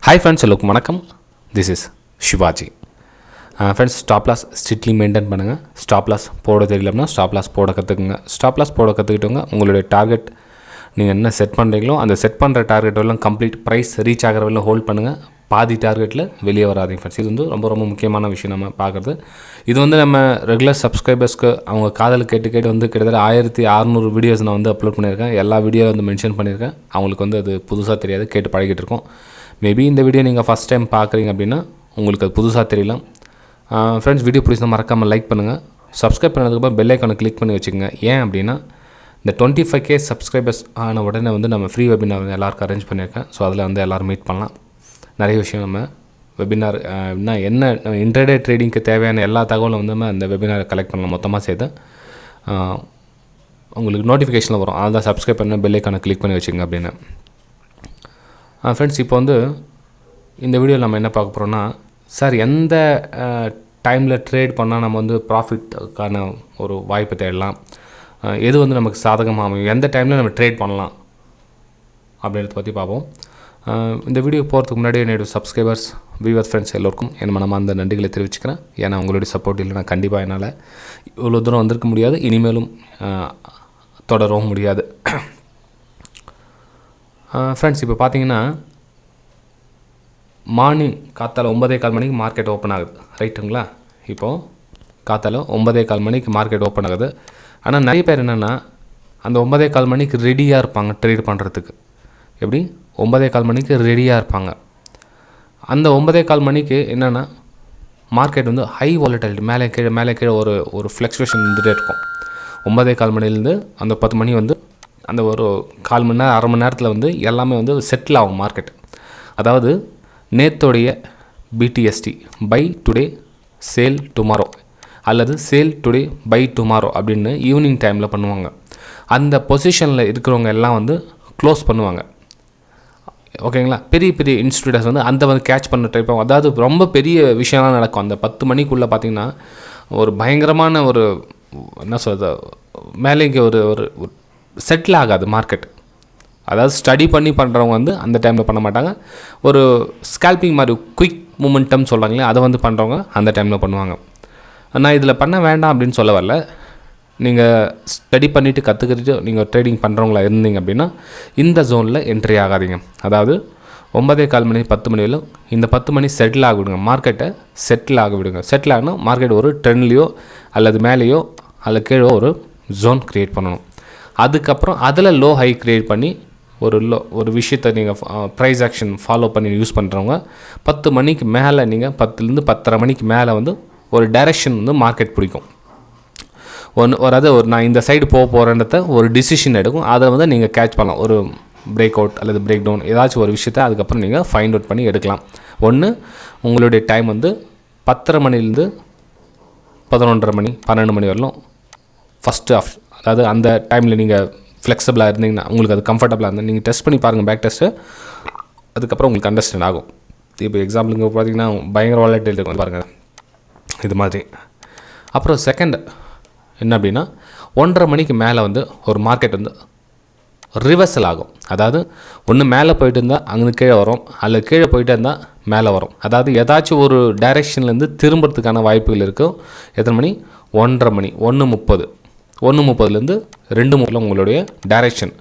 Hi friends, எல்லோருக்கும் வணக்கம். This is Shivaji. Friends, stop loss strictly maintain பண்ணுங்கள். ஸ்டாப் லாஸ் போட தெரியலன்னா ஸ்டாப் லாஸ் போட கற்றுக்குங்க. ஸ்டாப் லாஸ் போட கற்றுக்கிட்டவங்க உங்களுடைய டார்கெட் நீங்கள் என்ன செட் பண்ணுறீங்களோ அந்த செட் பண்ணுற டார்கெட் வரலாம் கம்ப்ளீட் ப்ரைஸ் ரீச் ஆகிற வரலாம் ஹோல்ட் பண்ணுங்கள். பாதி டார்கெட்டில் வெளியே வராதிங்க ஃப்ரெண்ட்ஸ். இது ரொம்ப முக்கியமான விஷயம் நம்ம பார்க்குறது. இது நம்ம ரெகுலர் சப்ஸ்கிரைபர்ஸ்க்கு அவங்க காதல் கேட்டு கிட்டத்தட்ட 1600 வீடியோஸ் நான் அப்லோட் பண்ணியிருக்கேன். எல்லா வீடியோவில் மென்ஷன் பண்ணியிருக்கேன். அவங்களுக்கு அது புதுசாக தெரியாது, கேட்டு பழகிட்டு இருக்கோம். மேபி இந்த வீடியோ நீங்கள் ஃபஸ்ட் டைம் பார்க்குறீங்க அப்படின்னா உங்களுக்கு அது புதுசாக தெரியலாம். ஃப்ரெண்ட்ஸ், வீடியோ பிடிச்சா மறக்காமல் லைக் பண்ணுங்கள். சப்ஸ்கிரைப் பண்ணதுக்கப்புறம் பெல் ஐக்கானை கிளிக் பண்ணி வச்சுக்கோங்க. ஏன் அப்படின்னா இந்த 25K சப்ஸ்கிரைபர்ஸ் ஆன உடனே நம்ம ஃப்ரீ வெபினார் எல்லாருக்கும் அரேஞ்ச் பண்ணியிருக்கேன். ஸோ அதில் எல்லோரும் மீட் பண்ணலாம். நிறைய விஷயம் நம்ம வெபினார் என்ன இன்ட்ராடே ட்ரேடிங்க்கு தேவையான எல்லா தகவலும் நம்ம அந்த வெபினாரை கலெக்ட் பண்ணலாம். மொத்தமாக சேர்த்து உங்களுக்கு நோட்டிஃபிகேஷனில் வரும். அதுதான் சப்ஸ்கிரைப் பண்ண பெல் ஐக்கானை கிளிக் பண்ணி வச்சுக்கோங்க அப்படின்னு. ஃப்ரெண்ட்ஸ், இப்போ இந்த வீடியோவில் நம்ம என்ன பார்க்க போகிறோன்னா, சார் எந்த டைமில் ட்ரேட் பண்ணால் நம்ம ப்ராஃபிட்டுக்கான ஒரு வாய்ப்பை தேடலாம், எது நமக்கு சாதகமாக அமையும், எந்த டைமில் நம்ம ட்ரேட் பண்ணலாம் அப்படின்றத பற்றி பார்ப்போம். இந்த வீடியோ போகிறதுக்கு முன்னாடி என்னுடைய சப்ஸ்கிரைபர்ஸ், வியூவர்ஸ், ஃப்ரெண்ட்ஸ் எல்லோருக்கும் என் மனமார்ந்த நன்றிகளை தெரிவிச்சுக்கிறேன். ஏன்னா உங்களுடைய சப்போர்ட் இல்லைனா கண்டிப்பாக என்னால் இவ்வளோ தூரம் வந்திருக்க முடியாது, இனிமேலும் தொடரவும் முடியாது. ஃப்ரெண்ட்ஸ், இப்போ பார்த்தீங்கன்னா மார்னிங் காத்தால 9:15 மணிக்கு மார்க்கெட் ஓப்பன் ஆகுது, ரைட்டுங்களா? இப்போது காத்தால 9:15 மணிக்கு மார்க்கெட் ஓப்பன் ஆகுது. ஆனால் நிறைய பேர் என்னென்னா அந்த 9:15 மணிக்கு ரெடியாக இருப்பாங்க ட்ரேட் பண்ணுறதுக்கு. எப்படி 9:15 மணிக்கு ரெடியாக இருப்பாங்க. அந்த 9:15 மணிக்கு என்னென்னா மார்க்கெட் ஹை வாலட்டிலிட்டி, மேலே கீழே ஒரு ஃப்ளக்சுவேஷன் இருந்துகிட்டே இருக்கும். 9:15 மணிலேருந்து அந்த 10 மணி அந்த ஒரு 1/4 மணி நேரம், அரை மணி நேரத்தில் எல்லாமே செட்டில் ஆகும் மார்க்கெட். அதாவது நேத்தோடைய பிடிஎஸ்டி பை டுடே சேல் டுமாரோ அல்லது சேல் டுடே பை டுமாரோ அப்படின்னு ஈவினிங் டைமில் பண்ணுவாங்க. அந்த பொசிஷனில் இருக்கிறவங்க எல்லாம் க்ளோஸ் பண்ணுவாங்க. ஓகேங்களா? பெரிய பெரிய இன்ஸ்டியூட்டர்ஸ் அந்த கேட்ச் பண்ண ட்ரை பண்ணுவாங்க. அதாவது ரொம்ப பெரிய விஷயம்லாம் நடக்கும். அந்த 10 மணிக்குள்ளே பார்த்திங்கன்னா ஒரு பயங்கரமான ஒரு என்ன சொல்கிறது, மேலேக்கு ஒரு செட்டில் ஆகாது மார்க்கெட். அதாவது ஸ்டடி பண்ணி பண்ணுறவங்க அந்த டைமில் பண்ண மாட்டாங்க. ஒரு ஸ்கேல்பிங் மாதிரி குயிக் மூமெண்டம் சொல்கிறாங்களே, அதை பண்ணுறவங்க அந்த டைமில் பண்ணுவாங்க. நான் இதில் பண்ண வேண்டாம் அப்படின்னு சொல்ல வரல. நீங்கள் ஸ்டடி பண்ணிவிட்டு கற்றுக்கிட்டு நீங்கள் ட்ரேடிங் பண்ணுறவங்களா இருந்தீங்க அப்படின்னா இந்த ஜோனில் என்ட்ரி ஆகாதீங்க. அதாவது 9:15 மணி 10 மணி வரையும் இந்த 10 மணி செட்டில் ஆக விடுங்க, மார்க்கெட்டை செட்டில் ஆக விடுங்க. செட்டில் ஆகினா மார்க்கெட் ஒரு ட்ரெண்ட்லேயோ அல்லது மேலேயோ அல்லது கீழே ஒரு ஜோன் க்ரியேட் பண்ணணும். அதுக்கப்புறம் அதில் லோ ஹை க்ரியேட் பண்ணி ஒரு விஷயத்தை நீங்கள் ப்ரைஸ் ஆக்ஷன் ஃபாலோ பண்ணி யூஸ் பண்ணுறவங்க 10 மணிக்கு மேலே நீங்கள் 10லேருந்து 10:30 மணிக்கு மேலே ஒரு டைரெக்ஷன் மார்க்கெட் பிடிக்கும். நான் இந்த சைடு போக போகிறேன்றத ஒரு டிசிஷன் எடுக்கும். அதை நீங்கள் கேட்ச் பண்ணலாம். ஒரு பிரேக் அவுட் அல்லது பிரேக் டவுன் ஏதாச்சும் ஒரு விஷயத்தை அதுக்கப்புறம் நீங்கள் ஃபைண்ட் அவுட் பண்ணி எடுக்கலாம். ஒன்று, உங்களுடைய டைம் 10:30 மணிலேருந்து 11:30 மணி 12 மணி வரலும் ஃபஸ்ட்டு ஆஃப். அதாவது அந்த டைமில் நீங்கள் ஃப்ளெக்சிபிளாக இருந்தீங்கன்னா, உங்களுக்கு அது கம்ஃபர்டபுளாக இருந்தால் நீங்கள் டெஸ்ட் பண்ணி பாருங்கள், பேக் டெஸ்ட்டு. அதுக்கப்புறம் உங்களுக்கு அண்டர்ஸ்டாண்ட் ஆகும். இப்போ எக்ஸாம்பிளுங்க பார்த்தீங்கன்னா பயங்கர வாலட்டிலிட்டி இருக்கும் பாருங்கள், இது மாதிரி. அப்புறம் செகண்ட் என்ன அப்படின்னா 1:30 மணிக்கு மேலே ஒரு மார்க்கெட் ரிவர்சல் ஆகும். அதாவது ஒன்று மேலே போயிட்டு இருந்தால் அங்கே கீழே வரும், அல்லது கீழே போயிட்டு இருந்தால் மேலே வரும். அதாவது ஏதாச்சும் ஒரு டைரெக்ஷன்லேருந்து திரும்புறதுக்கான வாய்ப்புகள் இருக்கும். எத்தனை மணி? 1:30 மணி 1:30லேருந்து 2:30 உங்களுடைய டைரெக்ஷன்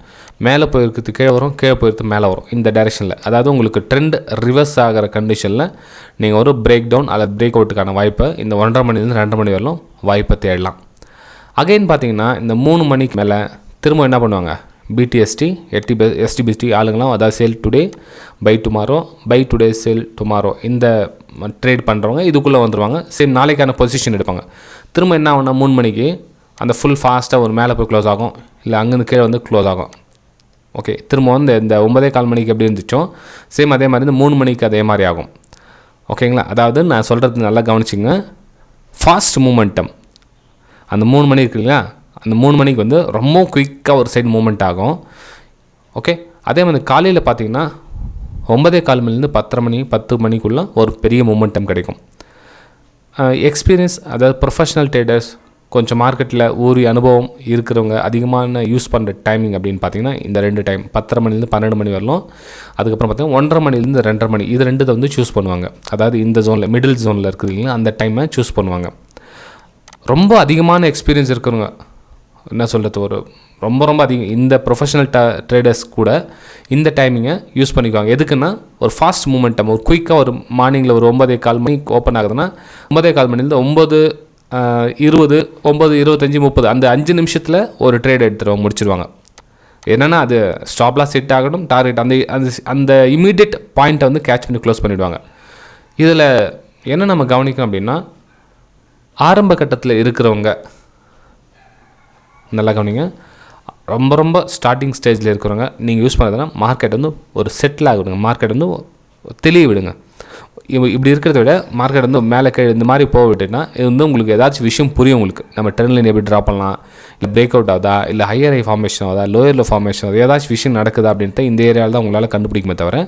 மேலே போயிருக்கிறது கீழே வரும், கீழே போயிருக்கிறது மேலே வரும். இந்த டைரெக்ஷனில் அதாவது உங்களுக்கு ட்ரெண்ட் ரிவர்ஸ் ஆகிற கண்டிஷனில் நீங்கள் ஒரு பிரேக் டவுன் அல்லது பிரேக் அவுட்டுக்கான வாய்ப்பை இந்த 1:30 மணிலேருந்து 2 மணி வரலும் வாய்ப்பை தேடலாம். அகைன் பார்த்தீங்கன்னா இந்த 3 மணிக்கு மேலே திரும்ப என்ன பண்ணுவாங்க, பிடிஎஸ்டி எஸ்டிபிஎஸ்டி ஆளுங்களாம், அதாவது sell today buy tomorrow, buy today sell tomorrow, இந்த ட்ரேட் பண்ணுறவங்க இதுக்குள்ளே வந்துடுவாங்க. சரி, நாளைக்கான பொசிஷன் எடுப்பாங்க. திரும்ப என்ன ஆகுனா 3 மணிக்கு அந்த ஃபுல் ஃபாஸ்ட்டாக ஒரு மேலே போய் க்ளோஸ் ஆகும், இல்லை அங்கேருந்து கீழே க்ளோஸ் ஆகும். ஓகே, திரும்ப இந்த 9:15 மணிக்கு எப்படி இருந்துச்சோ சேம் அதே மாதிரி 3 மணிக்கு அதே மாதிரி ஆகும். ஓகேங்களா? அதாவது நான் சொல்கிறது நல்லா கவனிச்சிங்க. ஃபாஸ்ட் மூமெண்டம் அந்த 3 மணி இருக்கு இல்லையா, அந்த 3 மணிக்கு ரொம்ப குயிக்காக ஒரு சைடு மூமெண்ட் ஆகும். ஓகே, அதே மாதிரி காலையில் பார்த்தீங்கன்னா 9:15 மணிலேருந்து 10:30 மணி 10 மணிக்குள்ளே ஒரு பெரிய மூமெண்டம் கிடைக்கும். எக்ஸ்பீரியன்ஸ், அதாவது ப்ரொஃபஷ்னல் ட்ரேடர்ஸ் கொஞ்சம் மார்க்கெட்டில் ஊறி அனுபவம் இருக்கிறவங்க அதிகமான யூஸ் பண்ணுற டைமிங் அப்படின்னு பார்த்தீங்கன்னா இந்த 2 டைம் 10:30 மணிலேருந்து 12 மணி வரலாம். அதுக்கப்புறம் பார்த்தீங்கன்னா 1:30 மணிலேருந்து 2:30 மணி இது 2 வந்து சூஸ் பண்ணுவாங்க. அதாவது இந்த ஜோனில் மிடில் ஜோனில் இருக்குது இல்லைங்களா, அந்த டைமை சூஸ் பண்ணுவாங்க. ரொம்ப அதிகமான எக்ஸ்பீரியன்ஸ் இருக்கிறவங்க என்ன சொல்கிறது, ஒரு ரொம்ப அதிகம் இந்த ப்ரொஃபஷனல் ட்ரேடர்ஸ் கூட இந்த டைமிங்கை யூஸ் பண்ணிக்குவாங்க. எதுக்குன்னா ஒரு ஃபாஸ்ட் மூமெண்டம், ஒரு குயிக்காக ஒரு மார்னிங்கில் ஒரு 9:15 மணிக்கு ஓப்பன் ஆகுதுன்னா 9:15 மணிலேருந்து 9:20 9:25 30 அந்த 5 நிமிஷத்தில் ஒரு ட்ரேட் எடுத்துருவாங்க, முடிச்சிடுவாங்க. என்னென்னா அது ஸ்டாப்லாம் செட் ஆகணும், டார்கெட் அந்த அந்த இமீடியட் பாயிண்ட்டை வந்து கேட்ச் பண்ணி க்ளோஸ் பண்ணிவிடுவாங்க. இதில் என்ன நம்ம கவனிக்கணும் அப்படின்னா, ஆரம்ப கட்டத்தில் இருக்கிறவங்க நல்லா கவனிங்க, ரொம்ப ஸ்டார்டிங் ஸ்டேஜில் இருக்கிறவங்க நீங்கள் யூஸ் பண்ணுறதுனா மார்க்கெட் வந்து ஒரு செட்டில் ஆகிடுங்க, மார்க்கெட் வந்து தெளிய விடுங்க. இப்படி இருக்கிறத விட மார்க்கெட் வந்து மேலே கீழே இந்த மாதிரி போக விட்டுன்னா இது வந்து உங்களுக்கு ஏதாச்சும் விஷயம் புரியும். உங்களுக்கு நம்ம ட்ரெண்ட் லைன் எப்படி ட்ரா பண்ணலாம், இல்லை பிரேக் அவுட் ஆகுதா, இல்லை ஹையர் ஹை ஃபார்மேஷன் ஆகுதா, லோயரில் ஃபார்மேஷன் ஆகுது, ஏதாச்சும் விஷயம் நடக்குதா அப்படின்ட்டு இந்த ஏரியாவில் தான் உங்களால் கண்டுபிடிக்குமே தவிர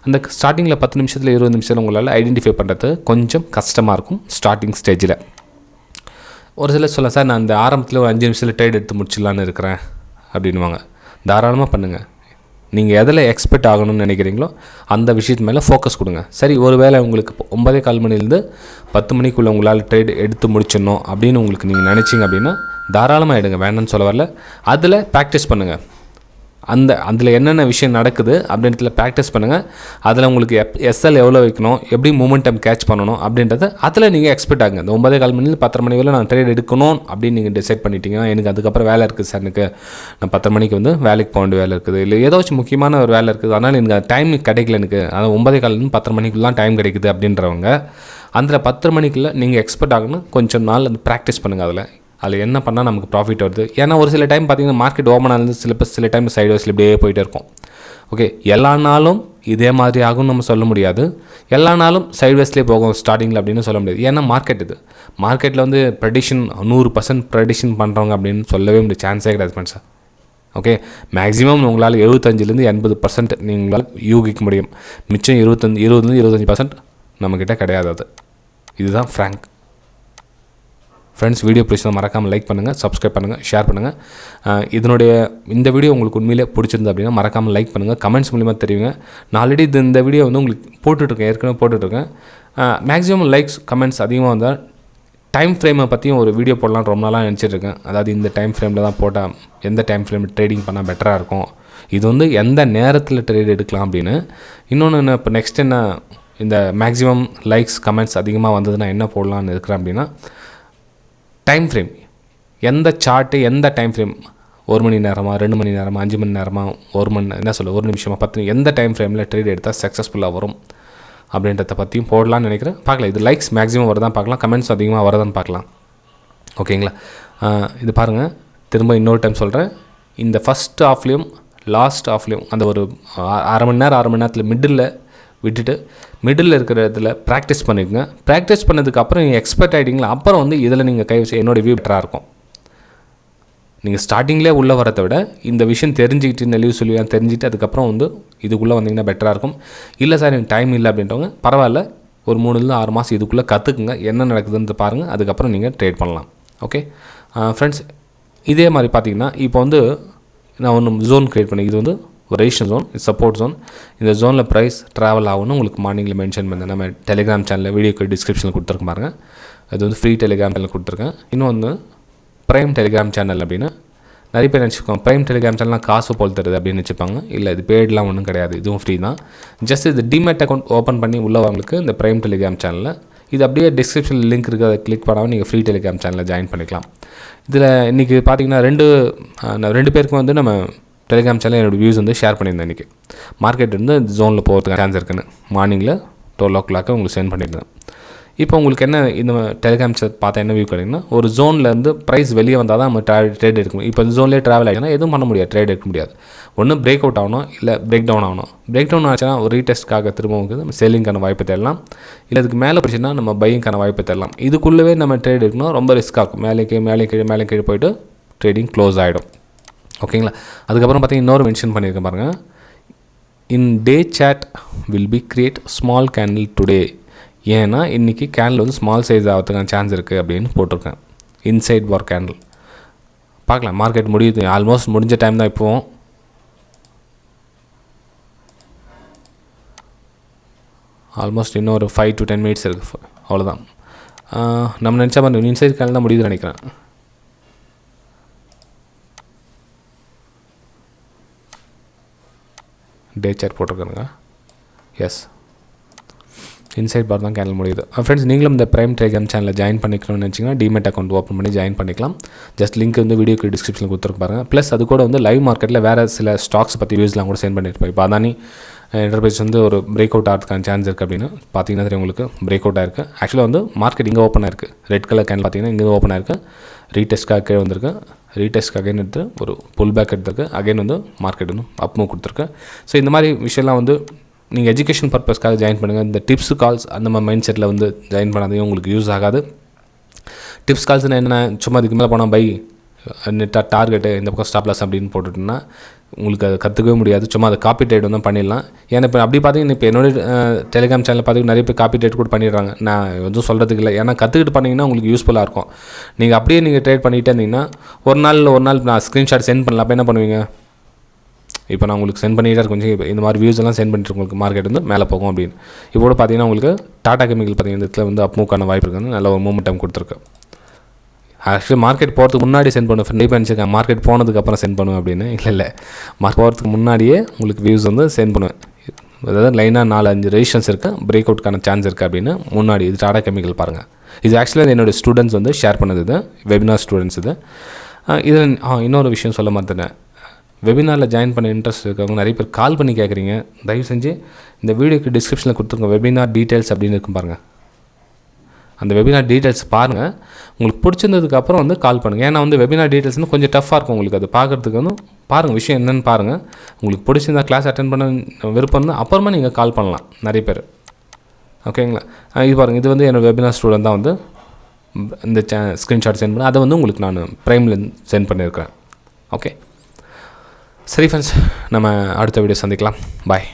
அந்த ஸ்டார்டிங்கில் 10 நிமிஷத்தில் 20 நிமிஷத்தில் உங்களால் ஐடென்டிஃபை பண்ணுறது கொஞ்சம் கஷ்டமாக இருக்கும் ஸ்டார்டிங் ஸ்டேஜில். ஒரு சிலர் சொல்ல, சார் நான் இந்த ஆரம்பத்தில் ஒரு 5 நிமிஷத்தில் ட்ரேட் எடுத்து முடிச்சிடலான்னு இருக்கிறேன் அப்படின்வாங்க. தாராளமாக பண்ணுங்கள். நீங்கள் எதில் எக்ஸ்பெக்ட் ஆகணும்னு நினைக்கிறீங்களோ அந்த விஷயத்து மேலே ஃபோக்கஸ் கொடுங்க. சரி, ஒரு வேளை உங்களுக்கு 9:15 மணிலேருந்து 10 மணிக்குள்ளே உங்களால் ட்ரேட் எடுத்து முடிச்சிடணும் அப்படின்னு உங்களுக்கு நீங்கள் நினச்சிங்க அப்படின்னா தாராளமாக எடுங்க, வேணும்னு சொல்ல வரல. அதில் ப்ராக்டிஸ் பண்ணுங்கள். அதில் என்னென்ன விஷயம் நடக்குது அப்படின்றதுல ப்ராக்டிஸ் பண்ணுங்கள். அதில் உங்களுக்கு எஸ்எல் எவ்வளோ வைக்கணும், எப்படி மூமெண்டம் கேட்ச் பண்ணணும் அப்படின்றத அதில் நீங்கள் எக்ஸ்பெக்ட் ஆகுங்க. இந்த 9:15 மணிலேருந்து 10 மணி வரை நான் ட்ரேட் எடுக்கணும் அப்படின்னு நீங்கள் டிசைட் பண்ணிட்டீங்கன்னா, எனக்கு அதுக்கப்புறம் வேலை இருக்குது சார், எனக்கு நான் 10 மணிக்கு வந்து வேலைக்கு போக வேண்டிய வேலை இருக்குது, இல்லை ஏதாச்சும் முக்கியமான ஒரு வேலை இருக்குது, அதனால் எனக்கு டைம் கிடைக்கல, எனக்கு அதாவது 9:15 10 மணிக்குலாம் டைம் கிடைக்குது அப்படின்றவங்க அதில் 10 மணிக்குள்ளே நீங்கள் எக்ஸ்பெக்ட் ஆகணும். கொஞ்சம் நாள் அந்த ப்ராக்டிஸ் பண்ணுங்கள். அதில் என்ன பண்ணால் நமக்கு ப்ராஃபிட் வருது. ஏன்னா ஒரு சில டைம் பார்த்திங்கன்னா மார்க்கெட் ஓப்பன் ஆனது சில டைம் சைடு வைஸில் இப்படியே போயிட்டே இருக்கும். ஓகே, எல்லா நாளும் இதே மாதிரி ஆகும்னு நம்ம சொல்ல முடியாது, எல்லா நாளும் சைடு வைஸ்லேயே போகும் ஸ்டார்டிங்கில் அப்படின்னு சொல்ல முடியாது. ஏன்னா மார்க்கெட்டில் வந்து ப்ரெடிக்ஷன் 100% ப்ரெடிக்ஷன் பண்ணுறவங்க அப்படின்னு சொல்லவே முடியாது, சான்ஸே கிடையாது ஃப்ரெண்ட்ஸ். ஓகே, மேக்ஸிமம் உங்களால் 75% 80% நீங்களால் யூகிக்க முடியும். மிச்சம் 20-25% நம்மக்கிட்ட கிடையாது. இதுதான் ஃப்ராங்க். ஃப்ரெண்ட்ஸ், வீடியோ பிடிச்சா மறக்காமல் லைக் பண்ணுங்கள், சப்ஸ்கிரைப் பண்ணுங்கள், ஷேர் பண்ணுங்கள். இந்த வீடியோ உங்களுக்கு உண்மையிலே பிடிச்சிருந்து அப்படின்னா மறக்காமல் லைக் பண்ணுங்கள், கமெண்ட்ஸ் மூலிமா தெரியுங்க. நான் ஆல்ரெடி இந்த வீடியோ வந்து உங்களுக்கு ஏற்கனவே போட்டுட்ருக்கேன். மேக்ஸிமம் லைக்ஸ் கமெண்ட்ஸ் அதிகமாக வந்தால் டைம் ஃப்ரேமை பற்றியும் ஒரு வீடியோ போடலாம் ரொம்ப நாளாக நினச்சிட்ருக்கேன். அதாவது இந்த டைம் ஃப்ரேமில் தான் போட்டால் எந்த டைம் ஃப்ரேமில் ட்ரேடிங் பண்ணால் பெட்டராக இருக்கும், இது வந்து எந்த நேரத்தில் ட்ரேட் எடுக்கலாம் அப்படின்னு. இன்னொன்று என்ன, இப்போ நெக்ஸ்ட் என்ன, இந்த மேக்ஸிமம் லைக்ஸ் கமெண்ட்ஸ் அதிகமாக வந்ததுன்னா என்ன போடலான்னு இருக்கிறேன் அப்படின்னா, டைம் ஃப்ரேம், எந்த சார்ட்டு எந்த டைம் ஃப்ரேம், 1 மணி நேரமாக, 2 மணி நேரமாக, 5 மணி நேரமாக, 1 நிமிஷமாக, 10 எந்த டைம் ஃப்ரேமில் ட்ரேட் எடுத்தால் சக்ஸஸ்ஃபுல்லாக வரும் அப்படின்றத பற்றியும் போடலான்னு நினைக்கிறேன். பார்க்கலாம், இது லைக்ஸ் மேக்ஸிமம் வரதான் பார்க்கலாம், கமெண்ட்ஸ் அதிகமாக வரதான்னு பார்க்கலாம். ஓகேங்களா, இது பாருங்கள், திரும்ப இன்னொரு டைம் சொல்கிறேன். இந்த ஃபஸ்ட் ஆஃப்லேயும் லாஸ்ட் ஆஃப்லேயும் அந்த ஒரு அரை மணி நேரத்தில் மிடில் விட்டுட்டு மிடில் இருக்கிற இடத்துல ப்ராக்டிஸ் பண்ணிக்கோங்க. ப்ராக்டிஸ் பண்ணதுக்கப்புறம் நீங்கள் எக்ஸ்பர்ட் ஆகிட்டீங்களா, அப்புறம் வந்து இதில் நீங்கள் கை வச்சு என்னோடய வியூ பெட்டராக இருக்கும். நீங்கள் ஸ்டார்டிங்லேயே உள்ளே வரதை விட இந்த விஷயம் தெரிஞ்சுக்கிட்டு நெளிவு சொல்லியாக தெரிஞ்சுட்டு அதுக்கப்புறம் வந்து இதுக்குள்ளே வந்தீங்கன்னா பெட்டராக இருக்கும். இல்லை சார் எனக்கு டைம் இல்லை அப்படின்றவங்க பரவாயில்ல, ஒரு 3-6 மாதம் இதுக்குள்ளே கற்றுக்குங்க, என்ன நடக்குதுன்னு பாருங்கள், அதுக்கப்புறம் நீங்கள் ட்ரேட் பண்ணலாம். ஓகே ஃப்ரெண்ட்ஸ், இதே மாதிரி பார்த்தீங்கன்னா இப்போ வந்து நான் ஒன்று ஜோன் க்ரியேட் பண்ணி, இது வந்து ஒரு ரெசிஸ்டன்ஸ் ஜோன், இது சப்போர்ட் ஜோன். இந்த ஜோனில் ப்ரைஸ் ட்ராவல் ஆகணும்னு உங்களுக்கு மார்னிங்கில் மென்ஷன் பண்ணேன். நம்ம டெலிகிராம் சேனலில் வீடியோக்கு டிஸ்கிரிப்ஷனில் கொடுத்துருக்கேன் பாருங்கள். அது வந்து ஃப்ரீ டெலிகிராம் சேனல் கொடுத்துருக்கேன். இன்னொன்று ப்ரைம் டெலிகிராம் சேனல் அப்படின்னு நிறைய பேர் நினச்சிக்கோங்க, ப்ரைம் டெலிகிராம் சேனல்லாம் காசு போல் தருது அப்படின்னு வச்சுப்பாங்க. இல்லை, இது பேட்லாம் ஒன்றும் கிடையாது, இதுவும் ஃப்ரீ தான். ஜஸ்ட் இது டிமேட் அக்கௌண்ட் ஓப்பன் பண்ணி உள்ளவங்களுக்கு இந்த ப்ரைம் டெலிகிராம் சேனலில் இது அப்படியே டிஸ்கிரிப்ஷனில் லிங்க் இருக்குது, அதை கிளிக் பண்ணாமல் நீங்கள் ஃப்ரீ டெலிகிராம் சேனலில் ஜாயின் பண்ணிக்கலாம். இதில் இன்றைக்கி பார்த்தீங்கன்னா 2 பேருக்கும் வந்து நம்ம டெலிகிராம் சேனல் என்னோடய வியூஸ் வந்து ஷேர் பண்ணியிருந்தேன். இன்றைக்கி மார்க்கெட் வந்து இந்த ஜோனில் போகிறதுக்கு சான்ஸ் இருக்குன்னு மார்னிங்கில் 12 o'clock உங்களுக்கு சென்ட் பண்ணியிருந்தேன். இப்போ உங்களுக்கு என்ன, இந்த டெலிகிராம் சேனல் பார்த்தா என்ன வியூ கிடைக்குன்னா, ஒரு ஜோன்லேருந்து ப்ரைஸ் வெளியே வந்தால் தான் நம்ம ட்ரேட் எடுக்க முடியும். இப்போ இந்த ஜோன்லேயே ட்ராவல் ஆகிடுனா எதுவும் பண்ண முடியாது, ட்ரேட் எடுக்க முடியாது. ஒன்று பிரேக் அவுட் ஆகணும், இல்லை பிரேக் டவுன் ஆகணும். பிரேக் டவுன் ஆச்சுன்னா ஒரு ரீடெஸ்ட்காக திரும்ப நம்ம சேலிங்கான வாய்ப்பு தேடலாம், இல்லை இதுக்கு மேலே போச்சுன்னா நம்ம பையிங்கான வாய்ப்பு தேடலாம். இதுக்குள்ளவே நம்ம ட்ரேட் எடுக்கணும், ரொம்ப ரிஸ்க்காக இருக்கும். மேலே கீழே போய்ட்டு ட்ரேடிங் க்ளோஸ் ஆகிடும். ஓகேங்களா, அதுக்கப்புறம் பார்த்தீங்கன்னா இன்னொரு மென்ஷன் பண்ணியிருக்கேன் பாருங்கள், in day chat will be create small candle today. ஏன்னா இன்றைக்கி கேண்டில் வந்து ஸ்மால் சைஸ் ஆகிறதுக்கான சான்ஸ் இருக்குது அப்படின்னு போட்டிருக்கேன். இன்சைட் பார் கேண்டில் பார்க்கலாம். மார்க்கெட் முடியுது, ஆல்மோஸ்ட் முடிஞ்ச டைம் தான் இப்போவும். ஆல்மோஸ்ட் இன்னும் ஒரு 5 to 10 minutes இருக்குது, அவ்வளோதான். நம்ம நினச்சா மாதிரி இன்சைட் கேண்டில் தான் முடியுதுன்னு நினைக்கிறேன். டே சார்ட் போட்டிருக்காங்க. எஸ், இன்சைட் பார் தான் கேண்டில் முடியுது. ஃப்ரெண்ட்ஸ், நீங்களும் இந்த பிரைம் டெலிகிராம் சேனலில் ஜாயின் பண்ணிக்கணும்னு நினச்சிங்கன்னா டிமெட் அக்கௌண்ட் ஓப்பன் பண்ணி ஜாயின் பண்ணிக்கலாம். ஜஸ்ட் லிங்க் வந்து வீடியோக்கு டிஸ்கிரிப்ஷனில் கொடுத்துருக்கு பாருங்கள். ப்ளஸ் அது கூட வந்து லைவ் மார்க்கெட்டில் வேறு சில ஸ்டாக்ஸ் பற்றி வியூஸ்லாம் கூட சென்ட் பண்ணியிருப்பேன். இப்போ அதானி என்டர்பிரைஸ் வந்து ஒரு பிரேக் அவுட் ஆகிறதுக்கான சான்ஸ் இருக்குது அப்படின்னு பார்த்தீங்கன்னா தெரியும் உங்களுக்கு. பிரேக் அவுட் ஆயிருக்கு. ஆக்சுவலாக வந்து மார்க்கெட் இங்கே ஓப்பன் ஆயிருக்கு. ரெட் கலர் கேன் பார்த்தீங்கன்னா இங்கே ஓப்பன் ஆயிருக்கு. ரீடெஸ்ட்காக கீழே வந்திருக்கு. ரீடெஸ்ட்க்கு அகைன் எடுத்து ஒரு புல் பேக் எடுத்திருக்கு. அகைன் வந்து மார்க்கெட் வந்து அப் மூவ் கொடுத்துருக்கு. ஸோ இந்த மாதிரி விஷயம்லாம் வந்து நீங்கள் எஜுகேஷன் பர்பஸ்க்காக ஜாயின் பண்ணுங்கள். இந்த டிப்ஸ் கால்ஸ் அந்த மாதிரி மைண்ட் செட்டில் வந்து ஜாயின் பண்ணாதீங்க, உங்களுக்கு யூஸ் ஆகாது. டிப்ஸ் கால்ஸ்னால் என்னென்ன, சும்மா இதுக்கு மேலே போனால் பை டார்கெட்டு இந்த பக்கம் ஸ்டாப் லாஸ் அப்படின்னு போட்டுட்டோன்னா உங்களுக்கு அதை கற்றுக்கவே முடியாது. சும்மா அதை காப்பி ட்ரேட் வந்து பண்ணிடலாம். ஏன்னா இப்போ அப்படி பார்த்தீங்கன்னா இப்போ என்னோட டெலிகிராம் சேனலில் பார்த்தீங்கன்னா நிறைய பேர் காப்பி ட்ரேட் கூட பண்ணிடுறாங்க. நான் எதுவும் சொல்கிறதுக்கு இல்லை, ஏன்னா கற்றுக்கிட்டு பண்ணிங்கன்னா உங்களுக்கு யூஸ்ஃபுல்லாக இருக்கும். நீங்கள் அப்படியே நீங்கள் ட்ரேட் பண்ணிகிட்டே இருந்தீங்கன்னா ஒரு நாள் நான் ஸ்க்ரீன்ஷாட் சென்ட் பண்ணலாம். அப்போ என்ன பண்ணுவீங்க, இப்போ நான் உங்களுக்கு சென்ட் பண்ணிகிட்டே இருக்கேன், கொஞ்சம் இந்த மாதிரி வியூஸ் எல்லாம் சென்ட் பண்ணிட்டு உங்களுக்கு மார்க்கெட் வந்து மேலே போகும் அப்படின்னு. இப்போ கூட பார்த்தீங்கன்னா உங்களுக்கு டாடா கெமிக்கல் பார்த்தீங்கன்னா இந்த இடத்துல வந்து அப் மூவ்க்கான வாய்ப்பு இருக்குன்னு நல்ல ஒரு மூமெண்டம் கொடுத்துருக்கு. ஆக்சுவலி மார்க்கெட் போகிறதுக்கு முன்னாடி சென்ட் பண்ணுவேன். ஃப்ரெண்ட் பண்ணிச்சிருக்கேன் மார்க்கெட் போனதுக்கப்புறம் சென்ட் பண்ணுவேன் அப்படின்னு. இல்லை மார்க்கெட் போகிறதுக்கு முன்னாடியே உங்களுக்கு வியூஸ் வந்து சென்ட் பண்ணுவேன். அதாவது லைனாக 4-5 ரெஜிஸ்ட்ரேஷன்ஸ் இருக்குது, பிரேக் அவுட்க்கான சான்ஸ் இருக்குது அப்படின்னு முன்னாடி. இது டாடா கெமிக்கல் பாருங்கள். இது ஆக்சுவலாக என்னோடய ஸ்டூடெண்ட்ஸ் வந்து ஷேர் பண்ணது, இது வெபினார் ஸ்டூடெண்ட்ஸ். இதில் இன்னொரு விஷயம் சொல்ல மாட்டேன். வெபினாரில் ஜாயின் பண்ண இன்ட்ரெஸ்ட் இருக்கவங்க நிறைய பேர் கால் பண்ணி கேட்குறீங்க. தயவு செஞ்சு இந்த வீடியோக்கு டிஸ்கிரிப்ஷனில் கொடுத்துருங்க, வெபினார் டீட்டெயில்ஸ் அப்படின்னு இருக்கும் பாருங்கள். அந்த வெபினார் டீட்டெயில்ஸ் பாருங்கள். உங்களுக்கு பிடிச்சிருந்ததுக்கப்புறம் வந்து கால் பண்ணுங்கள். ஏன்னா வந்து வெபினார் டீட்டெயில்ஸ் வந்து கொஞ்சம் டஃப்பாக இருக்கும் உங்களுக்கு. அது பார்க்குறதுக்கு வந்து பாருங்கள், விஷயம் என்னென்னு பாருங்கள். உங்களுக்கு பிடிச்சிருந்தா கிளாஸ் அட்டென்ட் பண்ண விருப்பம் தான் அப்புறமா நீங்கள் கால் பண்ணலாம் நிறைய பேர். ஓகேங்களா? இது பாருங்கள், இது வந்து என்னோடய வெபினார் ஸ்டூடெண்ட் தான் வந்து இந்த ஸ்க்ரீன்ஷாட் சென்ட் பண்ணி அதை வந்து உங்களுக்கு நான் ப்ரைமில் சென்ட் பண்ணியிருக்கிறேன். ஓகே, சரி ஃப்ரெண்ட்ஸ், நம்ம அடுத்த வீடியோ சந்திக்கலாம். பாய்.